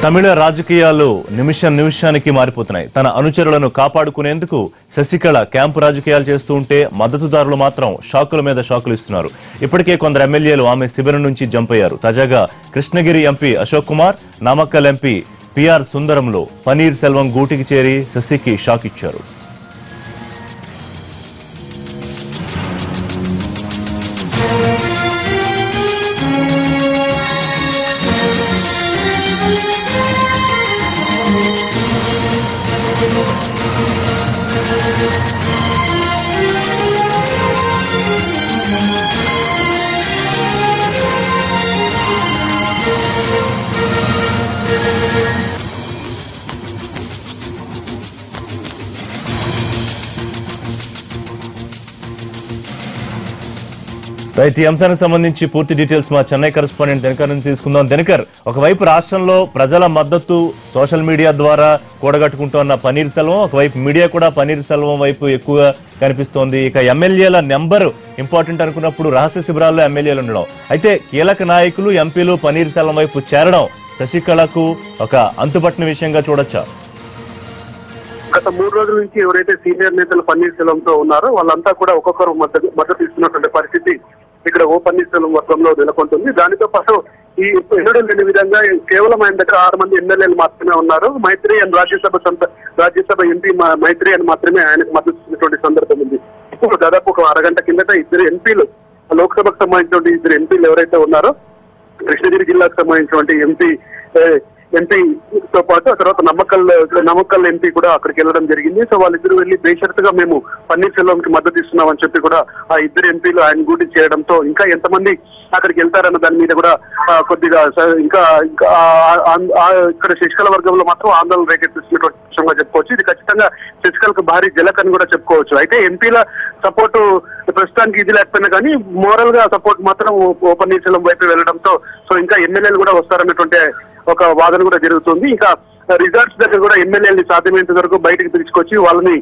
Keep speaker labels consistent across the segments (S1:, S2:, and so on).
S1: తమిళ రాజకీయాలు నిమిషానికి మారిపోతున్నాయి. తన అనుచరులను కాపాడుకునేందుకు శశికళ క్యాంపు రాజకీయాలు చేస్తూ ఉంటే మద్దతుదారులు మాత్రం షాకుల మీద షాకులు ఇస్తున్నారు. ఇప్పటికే కొందరు ఎమ్మెల్యేలు ఆమె శిబిరం నుంచి జంప్ అయ్యారు. తాజాగా Krishnagiri MP Ashok Kumar, Namakkal MP PR సుందరంలో పన్నీర్ సెల్వం గూటికి చేరి శశికి షాక్ ఇచ్చారు. రైట్, ఈ అంశానికి సంబంధించి పూర్తి డీటెయిల్స్ మా చెన్నై కరెస్పాండెంట్ దినకర్ నుంచి తీసుకుందాం. దినకర్, ఒకవైపు రాష్ట్రంలో ప్రజల మద్దతు సోషల్ మీడియా ద్వారా కూడగట్టుకుంటున్న పన్నీర్ సెల్వం, ఒకవైపు మీడియా కూడా పన్నీర్ సెల్వం వైపు ఎక్కువగా కనిపిస్తోంది. ఇక ఎమ్మెల్యేల నెంబర్ ఇంపార్టెంట్ అనుకున్నప్పుడు రహస్య శిబిరాల్లో ఎమ్మెల్యేలు ఉండడం, అయితే కీలక నాయకులు ఎంపీలు పన్నీర్ సెల్వం వైపు చేరడం శశికళకు ఒక అంతుపట్టిన విషయంగా చూడొచ్చా?
S2: గత 3 రోజుల నుంచి ఎవరైతే సీనియర్ నేతలు పన్నీర్ సెల్వంతో ఉన్నారో వాళ్ళంతా కూడా ఒక్కొక్కరు మద్దతు ఇస్తున్నటువంటి పరిస్థితి ఇక్కడ ఓ పన్నీర్ సెల్వం వర్గంలో నెలకొంటుంది. దానితో పాటు ఈ ఎన్నడూ లేని విధంగా కేవలం ఆయన దగ్గర 6 మంది ఎమ్మెల్యేలు మాత్రమే ఉన్నారు. మైత్రి అండ్ రాజ్యసభ ఎంపీ మైత్రి అని మాత్రమే ఆయనకు మద్దతు ఇచ్చినటువంటి సందర్భం ఉంది. ఇప్పుడు దాదాపు ఒక అరగంట కిందట 2 ఎంపీలు, లోక్సభకు సంబంధించినటువంటి 2 ఎంపీలు ఎవరైతే ఉన్నారో కృష్ణగిరి జిల్లాకు సంబంధించినటువంటి ఎంపీతో పాటు ఆ తర్వాత నమ్మకల్ ఎంపీ కూడా అక్కడికి వెళ్ళడం జరిగింది. సో వాళ్ళిద్దరూ వెళ్లి బేషరతుగా మేము పన్నీర్ సెల్వంకి మద్దతు ఇస్తున్నామని చెప్పి కూడా ఆ 2 ఎంపీలు ఆయన గూటి చేయడంతో ఇంకా ఎంతమంది అక్కడికి వెళ్తారన్న దాని మీద కూడా కొద్దిగా ఇంకా ఇక్కడ శశికళ వర్గంలో మాత్రం ఆందోళన రేకెత్తిస్తున్నటువంటి విషయంగా చెప్పుకోవచ్చు. ఇది ఖచ్చితంగా శశికళకు భారీ జలక్ అని కూడా చెప్పుకోవచ్చు. అయితే ఎంపీల సపోర్టు ప్రస్తుతానికి ఇది లేకపోయినా కానీ మోరల్ గా సపోర్ట్ మాత్రం ఓ పన్నీర్ సెల్వం వైపు వెళ్ళడంతో సో ఇంకా ఎమ్మెల్యేలు కూడా వస్తారన్నటువంటి ఒక వాదన కూడా జరుగుతుంది. ఇంకా రిజార్ట్స్ దగ్గర కూడా ఎమ్మెల్యేలని సాధ్యమైనంత వరకు బయటకు పిలుచుకొచ్చి వాళ్ళని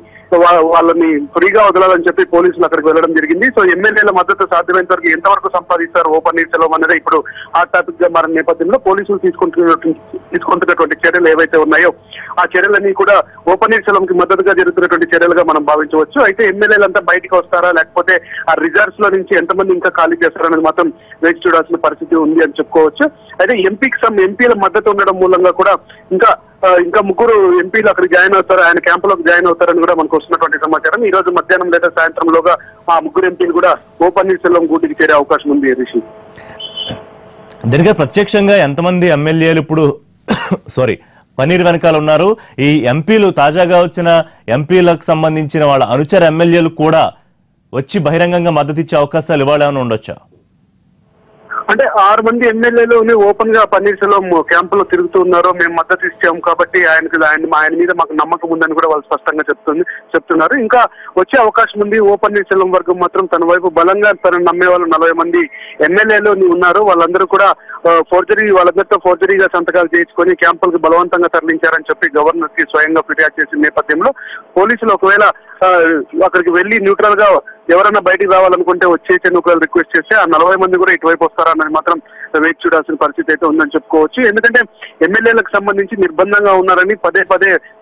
S2: ఫ్రీగా వదలాలని చెప్పి పోలీసులు అక్కడికి వెళ్ళడం జరిగింది. సో ఎమ్మెల్యేల మద్దతు సాధ్యమైనంత వరకు ఎంతవరకు సంపాదిస్తారు ఓ పన్నీర్ సెల్వం అనేది ఇప్పుడు హాట్ టాపిక్ గా మారిన నేపథ్యంలో పోలీసులు తీసుకుంటున్నటువంటి చర్యలు ఏవైతే ఉన్నాయో ఆ చర్యలన్నీ కూడా ఓ పన్నీర్ సెల్వంకి మద్దతుగా జరుగుతున్నటువంటి చర్యలుగా మనం భావించవచ్చు. అయితే ఎమ్మెల్యేలంతా బయటకు వస్తారా లేకపోతే ఆ రిజర్వ్స్ లో నుంచి ఎంతమంది ఇంకా ఖాళీ చేస్తారనేది మాత్రం వేచి చూడాల్సిన పరిస్థితి ఉంది అని చెప్పుకోవచ్చు. అయితే ఎంపీల మద్దతు ఉండడం మూలంగా కూడా ఇంకా 3 ఎంపీలు అక్కడ జాయిన్ అవుతారు, ఆయన క్యాంపులోకి జాయిన్ అవుతారని కూడా మనకు వస్తున్నటువంటి సమాచారం. ఈ రోజు మధ్యాహ్నం లేదా సాయంత్రంలోగా ఆ 3 ఎంపీలు కూడా ఓ పన్నీర్ సెల్వం గూటికి చేరే అవకాశం ఉంది. రిషి,
S1: దీనిగా ప్రత్యక్షంగా ఎంతమంది ఎమ్మెల్యేలు ఇప్పుడు పన్నీర్ వెనకాల ఉన్నారు? ఈ ఎంపీలు తాజాగా వచ్చిన ఎంపీలకు సంబంధించిన వాళ్ళ అనుచర ఎమ్మెల్యేలు కూడా వచ్చి బహిరంగంగా మద్దతు ఇచ్చే అవకాశాలు ఇవాళ ఏమైనా ఉండొచ్చా?
S2: అంటే 6 మంది ఎమ్మెల్యేలు ఓపెన్ గా పన్నీర్ సెల్వం క్యాంపులో తిరుగుతూ ఉన్నారు. మేము మద్దతు ఇచ్చాము కాబట్టి ఆయన మీద మాకు నమ్మకం ఉందని కూడా వాళ్ళు స్పష్టంగా చెప్తున్నారు. ఇంకా వచ్చే అవకాశం ఉంది. ఓ పన్నీర్ సెల్వం వర్గం మాత్రం తన వైపు బలంగా తనను నమ్మే వాళ్ళు 40 మంది ఎమ్మెల్యేలు ఉన్నారు. వాళ్ళందరూ కూడా వాళ్ళందరితో ఫోర్జరీగా సంతకాలు చేయించుకొని క్యాంపులకు బలవంతంగా తరలించారని చెప్పి గవర్నర్ కి స్వయంగా ఫిర్యాదు చేసిన నేపథ్యంలో పోలీసులు ఒకవేళ అక్కడికి వెళ్లి న్యూట్రల్ గా ఎవరైనా బయటికి రావాలనుకుంటే వచ్చేసి ఒకవేళ రిక్వెస్ట్ చేస్తే ఆ 40 మంది కూడా ఇటువైపు వస్తారా అన్నది మాత్రం వేచి చూడాల్సిన పరిస్థితి అయితే ఉందని చెప్పుకోవచ్చు. ఎందుకంటే ఎమ్మెల్యేలకు సంబంధించి నిర్బంధంగా ఉన్నారని పదే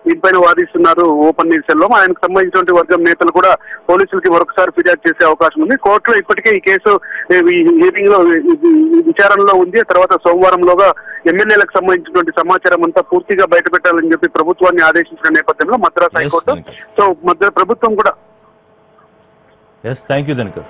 S2: దీనిపైన వాదిస్తున్నారు ఓ పన్నీర్ సెల్వం. ఆయనకు సంబంధించిన వర్గం నేతలు కూడా పోలీసులకి మరొకసారి ఫిర్యాదు చేసే అవకాశం ఉంది. కోర్టులో ఇప్పటికే ఈ కేసు హియరింగ్ లో విచారణలో ఉంది. తర్వాత సోమవారంలోగా ఎమ్మెల్యేలకు సంబంధించినటువంటి సమాచారం అంతా పూర్తిగా బయటపెట్టాలని చెప్పి ప్రభుత్వాన్ని ఆదేశించిన నేపథ్యంలో మద్రాస్ హైకోర్టు ప్రభుత్వం కూడా
S1: థ్యాంక్ యూ దినకర్.